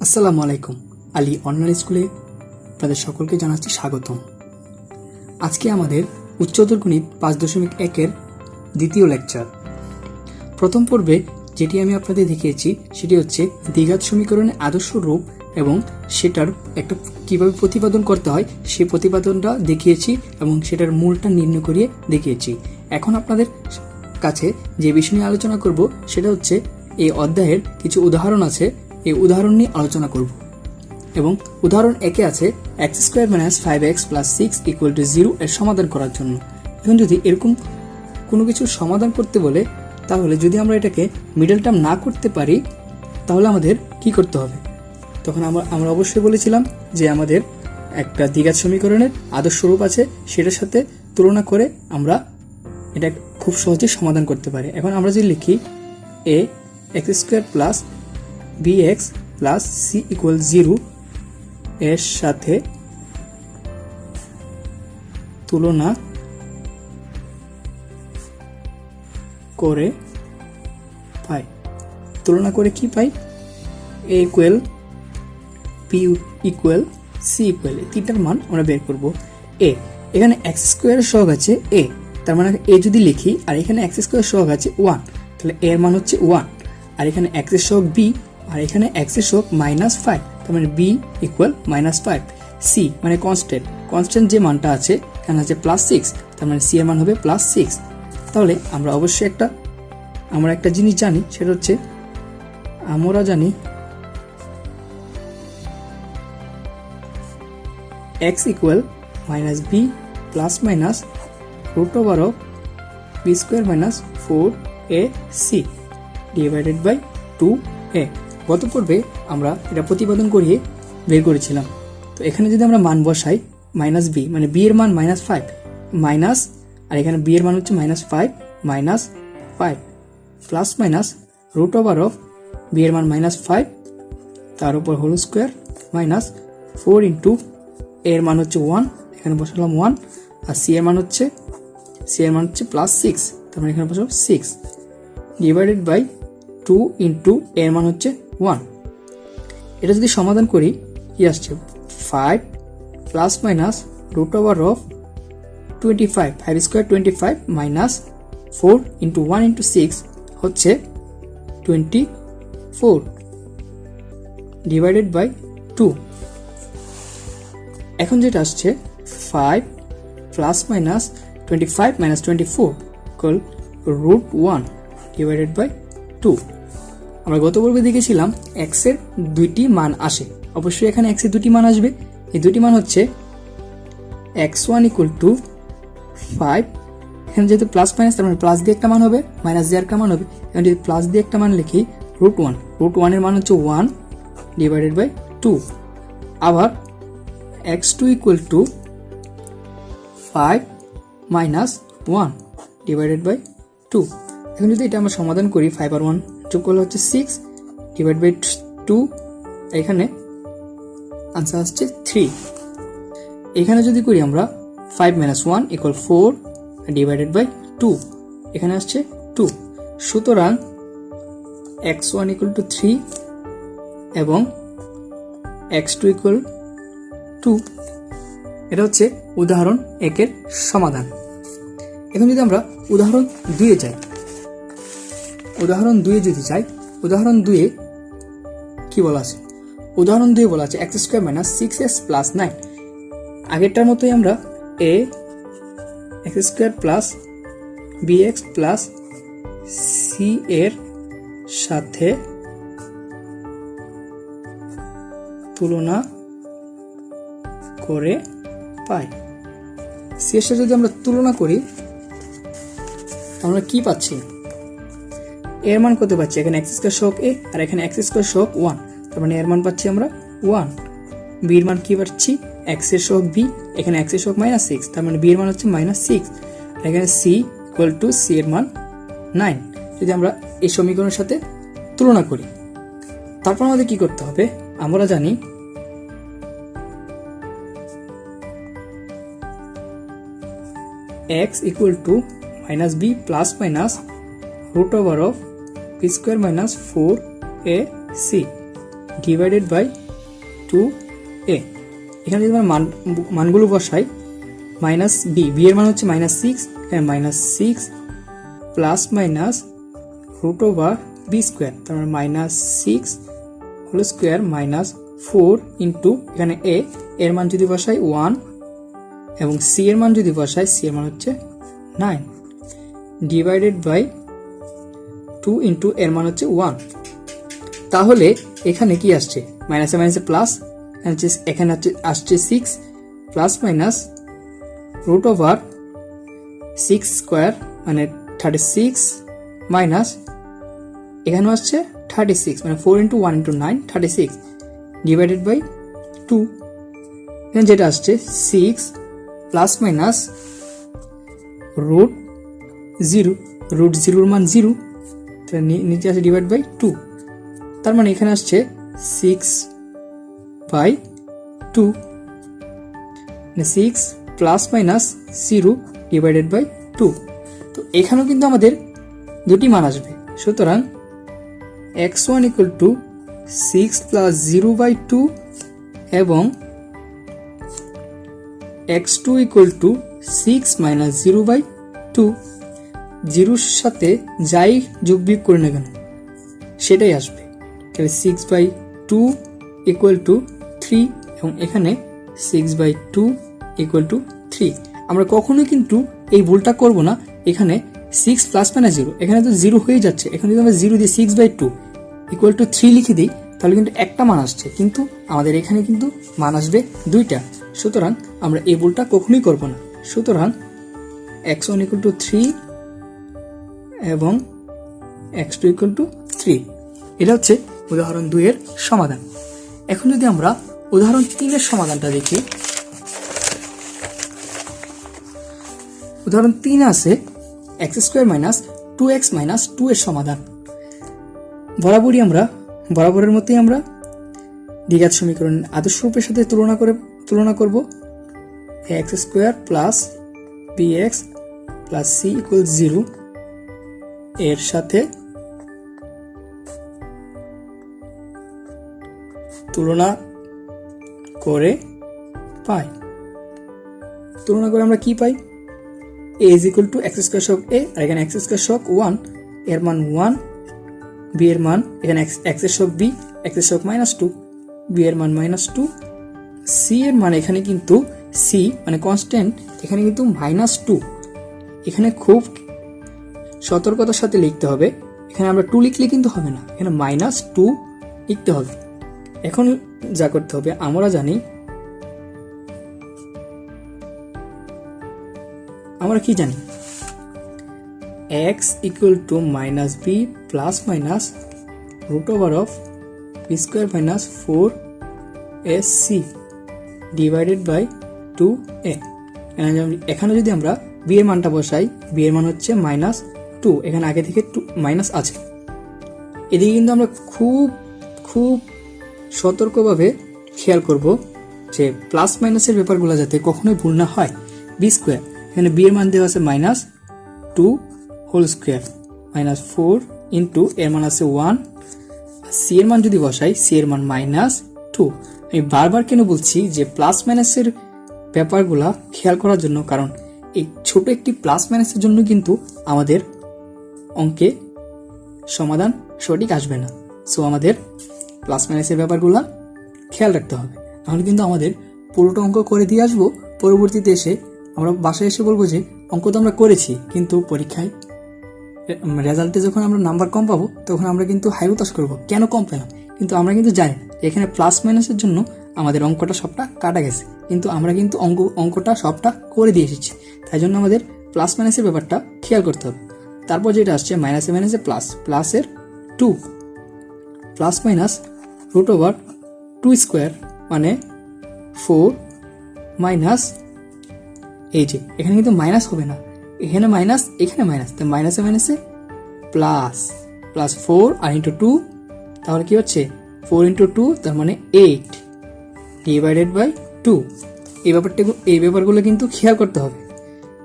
আসসালামু আলাইকুম। আলী অনলাইন স্কুলে আপনাদের সকলকে জানাচ্ছি স্বাগতম। আজকে আমাদের উচ্চতর গণিত 5.1-এর দ্বিতীয় লেকচার। প্রথম পর্বে যেটি আমি আপনাদের দেখিয়েছি সেটি হচ্ছে দ্বিঘাত সমীকরণের আদর্শ রূপ এবং সেটার একটা কিভাবে প্রতিপাদন করতে হয় সেই প্রতিপাদনটা দেখিয়েছি এবং সেটার মূলটা নির্ণয় করিয়ে দেখিয়েছি। এখন আপনাদের কাছে যে বিষয় নিয়ে আলোচনা করব সেটা হচ্ছে এই অধ্যায়ের কিছু উদাহরণ আছে, এই উদাহরণ নিয়ে আলোচনা করব। এবং উদাহরণ একে আছে x² - 5x + 6 = 0 এর সমাধান করার জন্য। এখন যদি এরকম কোনো কিছু সমাধান করতে বলে তাহলে যদি আমরা এটাকে মিডল টার্ম না করতে পারি তাহলে আমাদের কি করতে হবে? তখন আমরা অবশ্যই বলেছিলাম যে আমাদের একটা দ্বিঘাত সমীকরণের আদর্শ রূপ আছে, সেটার সাথে তুলনা করে আমরা এটা খুব সহজে সমাধান করতে পারি। এখন আমরা যদি লিখি ax² + bx + c = 0 এর সাথে তুলনা করে পাই। তুলনা করে কি পাই? a = b = c = তিনটার মান আমরা বের করব। a এখানে x² সহগ আছে a, তার মানে a যদি লিখি আর এখানে x² সহগ আছে 1, তাহলে a এর মান হচ্ছে 1। আর এখানে x এর সহগ b আর এখানে x এর সহগ -5, তার মানে b = -5। c মানে কনস্ট্যান্ট যে মানটা আছে এখানে আছে +6, তার মানে c এর মান হবে +6। তাহলে আমরা অবশ্যই একটা জিনিস জানি, সেটা হচ্ছে আমরা জানি x = -b ± √b² - 4ac / 2a। গত পর্বে আমরা এটা প্রতিপাদন করিয়ে বের করেছিলাম। তো এখানে যদি আমরা মান বসাই -b মানে b এর মান -5 মাইনাস, আর এখানে b এর মান হচ্ছে -5 -5 প্লাস মাইনাস √b এর মান -5 তার উপর whole square minus 4 into a এর মান হচ্ছে 1, এখানে বসালাম 1, আর c এর মান হচ্ছে +6, তার মানে এখানে বসাবো 6 ডিভাইডেড বাই 2 ইন্টু a এর মান হচ্ছে 1। এটা যদি সমাধান করি কি আসছে 5 plus minus √25 5² 25 minus 4 into 1 into 6 হচ্ছে 24 ডিভাইডেড বাই 2। এখন যেটা আসছে 5 plus minus 25 minus 24 equal √1 divided by 2। আমরা গত পর্বে দেখেছিলাম x এর দুইটি মান আসে, অবশ্যই এখানে x এর দুটি মান আসবে। এই দুটি মান হচ্ছে x1 = 5, এখানে যেহেতু প্লাস মাইনাস তার মানে প্লাস দিয়ে একটা মান হবে, মাইনাস দিয়ে একটা মান হবে। এখন যদি প্লাস দিয়ে একটা মান লিখি √1 এর মান হচ্ছে 1 ডিভাইডেড বাই 2। আবার x2 = 5 মাইনাস 1 ডিভাইডেড বাই 2। এখন যদি এটা আমরা সমাধান করি 5 আর 1 যোগ করলে হচ্ছে 6 ডিভাইড বাই 2, এখানে আনসার আসছে 3। এখানে যদি করি আমরা 5 - 1 = 4 ডিভাইডেড বাই 2, এখানে আসছে 2। সুতরাং x1 = 3 এবং x2 = 2। এটা হচ্ছে উদাহরণ 1-এর সমাধান। এখন যদি আমরা উদাহরণ 2-এ যাই, উদাহরণ 2-এ কি বলা আছে? উদাহরণ 2-এ বলা আছে x² - 6x + 9। আগেরটার মতোই আমরা x² + bx + c এর সাথে তুলনা করে পাই। c এর সাথে যদি আমরা তুলনা করি আমরা কি পাচ্ছি? এর মান কত পাচ্ছি? এখানে x² সহগ a আর এখানে x² সহগ 1, তার মানে এর মান পাচ্ছি আমরা 1। b এর মান কি পাচ্ছি? x এর সহগ b, এখানে x এর সহগ -6, তার মানে b এর মান হচ্ছে -6, আর এখানে c = c এর মান 9। যদি আমরা এই সমীকরণের সাথে তুলনা করি তারপর আমাদের কি করতে হবে? আমরা জানি x = -b plus minus √b² - 4ac divided by 2a। এখানে যদি আমরা মানগুলো বসাই, মাইনাস বি এর মান হচ্ছে -6, এখানে -6 plus minus root over b square, তার মানে -6 হোল স্কোয়ার মাইনাস 4 ইন্টু এখানে এ এর মান যদি বসাই 1 এবং সি এর মান যদি বসাই, সি এর মান হচ্ছে 9 ডিভাইডেড বাই 2 ইন্টু এর মান হচ্ছে 1। তাহলে এখানে কি আসছে, মাইনাসে মাইনাসে প্লাস, এখানে আসছে 6 plus minus root over 6 square মানে 36 মাইনাস এখানেও আসছে 36 মানে 4 ইন্টু 1 ইন্টু 9 36 ডিভাইডেড বাই 2। এখানে যেটা আসছে 6 প্লাস মাইনাস রুট 0, রুট 0 মান 0, নিচে আসছে ডিভাইড বাই 2, তার মানে এখানে আসছে 6/2, 6 প্লাস মাইনাস 0 ডিভাইডেড বাই 2। তো এখানেও কিন্তু আমাদের দুটি মান আসবে, সুতরাং x1 ইকুয়াল টু 6 প্লাস 0/2 এবং x2 ইকুয়াল টু 6 মাইনাস 0/2। 0-র সাথে যাই যোগ বিয়োগ করে না কেন সেটাই আসবে, তাহলে 6/2 ইকুয়াল টু 3 এবং এখানে 6/2 ইকুয়াল টু 3। আমরা কখনোই কিন্তু এই ভুলটা করব না, এখানে 6 প্লাস মাইনাস 0, এখানে তো 0 হয়ে যাচ্ছে, এখানে যদি আমরা 0 দিয়ে 6/2 ইকুয়াল টু 3 লিখে দিই তাহলে কিন্তু একটা মান আসছে, কিন্তু আমাদের এখানে কিন্তু মান আসবে দুইটা, সুতরাং আমরা এই ভুলটা কখনোই করব না। সুতরাং x1 ইকুয়াল টু 3 এবং x2 ইকুয়াল টু 3। এটা হচ্ছে উদাহরণ 2 এর সমাধান। এখন যদি আমরা উদাহরণ 3 এর সমাধানটা দেখি, উদাহরণ 3 আছে x square minus 2x minus 2 এর সমাধান। বরাবরের মতোই আমরা দ্বিঘাত সমীকরণ আদর্শ রূপের সাথে তুলনা করব। x square plus bx plus c equal 0 এর সাথে তুলনা করে আমরা কি পাই, a is equal to x square সহগ a, আর এখানে x স্কোয়ার সহগ 1, এর মান 1, b এর মান এখানে x এর সহগ b, x এর সহগ -2, b এর মান -2, c এর মান এখানে কিন্তু c মানে কনস্ট্যান্ট, এখানে কিন্তু -2। এখানে খুব সতর্কতার সাথে লিখতে হবে, এখানে আমরা 2 লিখলে কিন্তু হবে না, এখানে -2 লিখতে হবে। এখন যা করতে হবে, আমরা জানি x equal to -b plus minus root over of b square minus 4ac divided by 2a। এখানে যদি আমরা b এর মানটা বসাই, b এর মান হচ্ছে -2, এখানে আগে থেকে মাইনাস আছে। এদিকে কিন্তু আমরা খুব সতর্কভাবে খেয়াল করব যে প্লাস মাইনাসের ব্যাপারগুলো যাতে কখনোই ভুল না হয়। b স্কোয়ার, এখানে b এর মান দেওয়া আছে -2 হোল স্কোয়ার -4 ইন্টু এর মান আছে 1, c এর মান যদি বসাই, c এর মান -2। আমি বারবার কেন বলছি যে প্লাস মাইনাসের ব্যাপারগুলা খেয়াল করার জন্য, কারণ এই ছোট একটি প্লাস মাইনাসের জন্য কিন্তু আমাদের অঙ্কে সমাধান সঠিক আসবে না। সো আমাদের প্লাস মাইনাসের ব্যাপারগুলা খেয়াল রাখতে হবে, তাহলে কিন্তু আমাদের পুরোটা অঙ্ক করে দিয়ে আসবো, পরবর্তীতে এসে আমরা বাসায় এসে বলবো যে অঙ্ক তো আমরা করেছি, কিন্তু পরীক্ষায় রেজাল্টে যখন আমরা নাম্বার কম পাবো তখন আমরা কিন্তু হাইহুতাশ করবো কেন কম পেলাম, কিন্তু আমরা কিন্তু জানি এখানে প্লাস মাইনাসের জন্য আমাদের অঙ্কটা সবটা কাটা গেছে, কিন্তু আমরা কিন্তু অঙ্কটা সবটা করে দিয়ে এসেছি, তাই জন্য আমাদের প্লাস মাইনাসের ব্যাপারটা খেয়াল করতে হবে। তারপর যেটা আসছে মাইনাসে মাইনাসে প্লাস, প্লাসের 2 plus minus root over 2 square মানে 4 মাইনাস, এই যে এখানে কিন্তু মাইনাস হবে না, এখানে মাইনাস এখানে মাইনাস, তো মাইনাসে মাইনাসে প্লাস, প্লাস 4 আর ইন্টু 2, তাহলে কি হচ্ছে 4 ইন্টু 2 তার মানে 8 ডিভাইডেড বাই 2। এই ব্যাপারগুলো কিন্তু খেয়াল করতে হবে।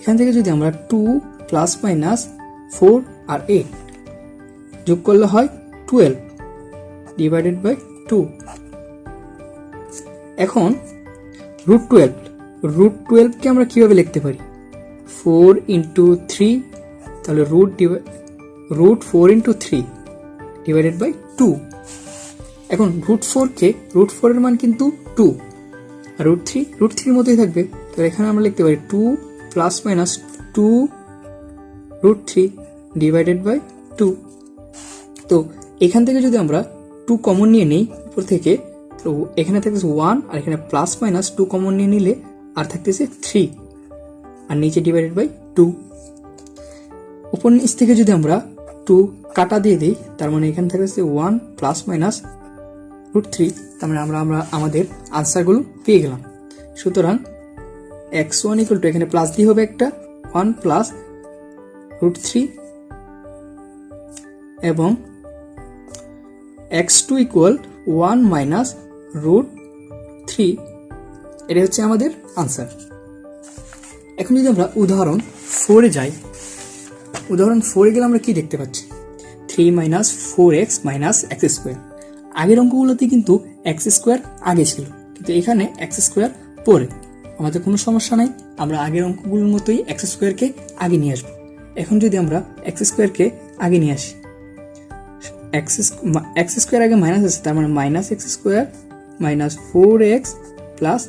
এখান থেকে যদি আমরা 2 প্লাস মাইনাস 4 আর 8 যোগ করলে হয় 12 ডিভাইডেড বাই 2। এখন √12 কে আমরা কিভাবে লিখতে পারি? 4 ইন্টু 3, তাহলে √4 ইন্টু 3 ডিভাইডেড বাই 2। এখন √4 এর মান কিন্তু 2, আর √3 মতোই থাকবে। তো এখানে আমরা লিখতে পারি 2 প্লাস মাইনাস 2 √3 ডিভাইডেড বাই 2। তো এখান থেকে যদি আমরা 2 কমন নিয়ে নেই উপর থেকে, তো এখানে থাকতেছে 1, আর এখানে প্লাস মাইনাস 2 কমন নিয়ে নিলে আর থাকতেছে 3, আর নিচে ডিভাইডেড বাই 2। উপর নিচ থেকে যদি আমরা 2 কাটা দিয়ে দিই, তার মানে এখানে থাকতেছে 1 প্লাস মাইনাস √3, তার মানে আমরা আমাদের আনসারগুলো পেয়ে গেলাম। সুতরাং x1 ইকুয়াল টু, এখানে প্লাস দিয়ে হবে একটা 1 প্লাস √3, এবং x2 ইকুয়াল 1 মাইনাস √3, এটা হচ্ছে আমাদের আনসার। এখন যদি আমরা উদাহরণ 4-এ যাই, উদাহরণ 4-এ গেলে আমরা কি দেখতে পাচ্ছি? 3 minus 4x minus x square. আগের অঙ্কগুলোতে কিন্তু x স্কোয়ার আগে ছিল, কিন্তু এখানে x স্কোয়ার পরে। আমাদের কোনো সমস্যা নাই, আমরা আগের অঙ্কগুলোর মতোই x স্কোয়ারকে আগে নিয়ে আসবো। এখন যদি আমরা x স্কোয়ারকে আগে নিয়ে আসি, x স্কোয়ার আগে মাইনাস আছে, তার মানে minus x square minus 4x plus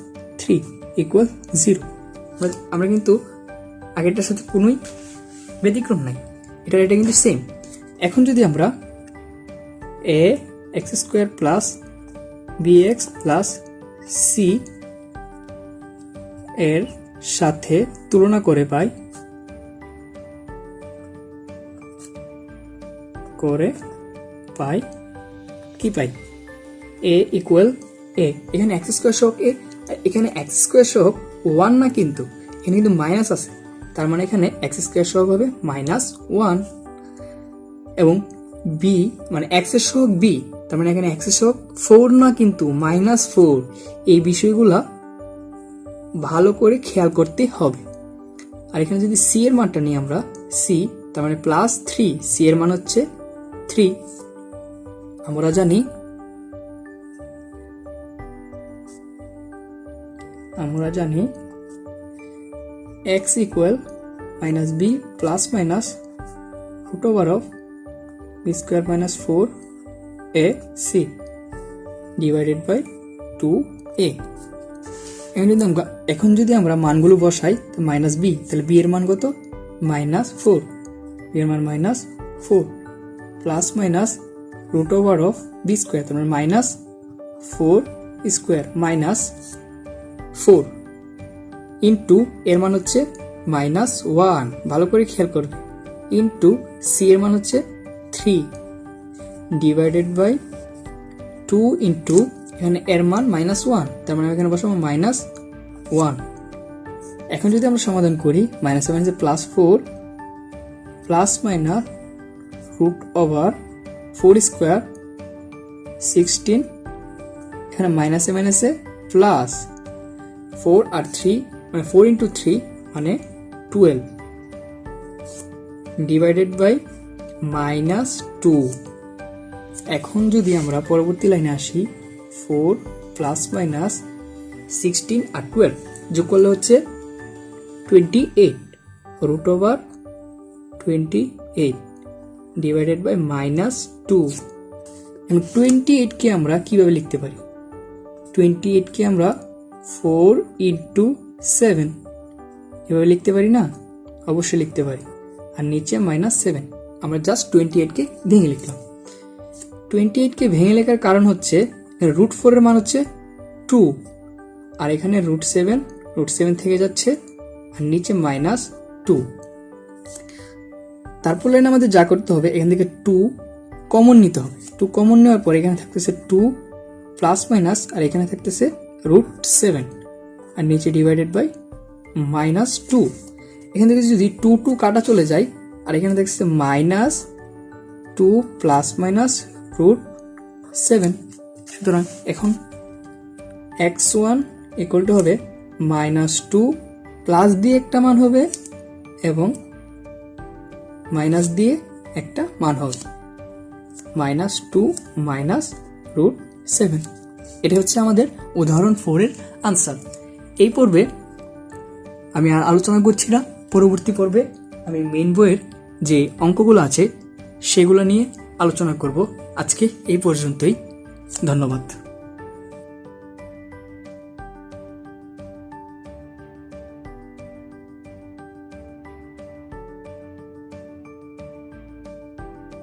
3 equal 0। আমরা কিন্তু আগেরটার সাথে কোনোই ব্যতিক্রম নাই, এটা কিন্তু সেম। এখন যদি আমরা x square plus bx plus c এর সাথে তুলনা করে পাই কি পাই? a ইকুয়াল a, এখানে x স্কোয়ার সহগ a, এখানে x স্কোয়ার সহগ 1 না, কিন্তু এখানে কিন্তু মাইনাস আছে, তার মানে এখানে x স্কোয়ার সহগ হবে -1, এবং b মানে x এর সহগ b, তার মানে এখানে x এর সহগ 4 না, কিন্তু -4। এই বিষয়গুলা ভালো করে খেয়াল করতে হবে। আর এখানে যদি c এর মানটা নিই আমরা, c তার মানে +3, c এর মান হচ্ছে 3। আমরা জানি x equal -b plus minus √of b square minus 4ac divided by 2a। এখন যদি আমরা মানগুলো বসাই, তো -b, তাহলে b এর মান কত? -4, b এর মান -4 plus minus √of b square, তার মানে -4 স্কোয়ার মাইনাস 4 ইন্টু এর মান হচ্ছে -1, ভালো করে খেয়াল করবে, ইন্টু c এর মান হচ্ছে 3 ডিভাইডেড বাই 2 ইন্টু এখানে এর মান -1, তার মানে এখানে বসাবো -1। এখন যদি আমরা সমাধান করি, -1 +4 প্লাস মাইনাস √4 স্কোয়ার 16, এখানে মাইনাসে প্লাস 4 আর 3 মানে 4 ইন্টু 3 মানে 12 ডিভাইডেড বাই -2। এখন যদি আমরা পরবর্তী লাইনে আসি, 4 প্লাস মাইনাস 16 আর 12 যোগ করলে হচ্ছে 28, √28 ডিভাইডেড বাই -2। 28 কে আমরা কিভাবে লিখতে পারি? 28 কে আমরা 4 ইন্টু 7 এভাবে লিখতে পারি না? অবশ্যই লিখতে পারি। আর নিচে -7, আমরা জাস্ট 28 কে ভেঙে লিখলাম। 28 কে ভেঙে লেখার কারণ হচ্ছে √4 এর মান হচ্ছে 2, আর এখানে √7 থেকে যাচ্ছে, আর নিচে -2। তারপর লাইন আমাদের যা করতে হবে, এখান থেকে 2 কমন নিতে হবে। 2 কমন নেওয়ার পর এখানে থাকতেছে 2 প্লাস মাইনাস, আর এখানে থাকতেছে √7, আর নিচে ডিভাইডেড বাই -2। এখান থেকে যদি 2 কাটা চলে যায়, আর এখানে থাকতেছে -2 প্লাস মাইনাস √7। সুতরাং এখন x1 ইকুয়াল টু হবে -2 প্লাস দিয়ে একটা মান হবে, এবং মাইনাস দিয়ে একটা মান হবে, -2 মাইনাস √7। এটা হচ্ছে আমাদের উদাহরণ 4 এর আনসার। এই পর্বে আমি আর আলোচনা করছি না, পরবর্তী পর্বে আমি মেইন বইয়ের যে অঙ্কগুলো আছে সেগুলো নিয়ে আলোচনা করব। আজকে এই পর্যন্তই, ধন্যবাদ।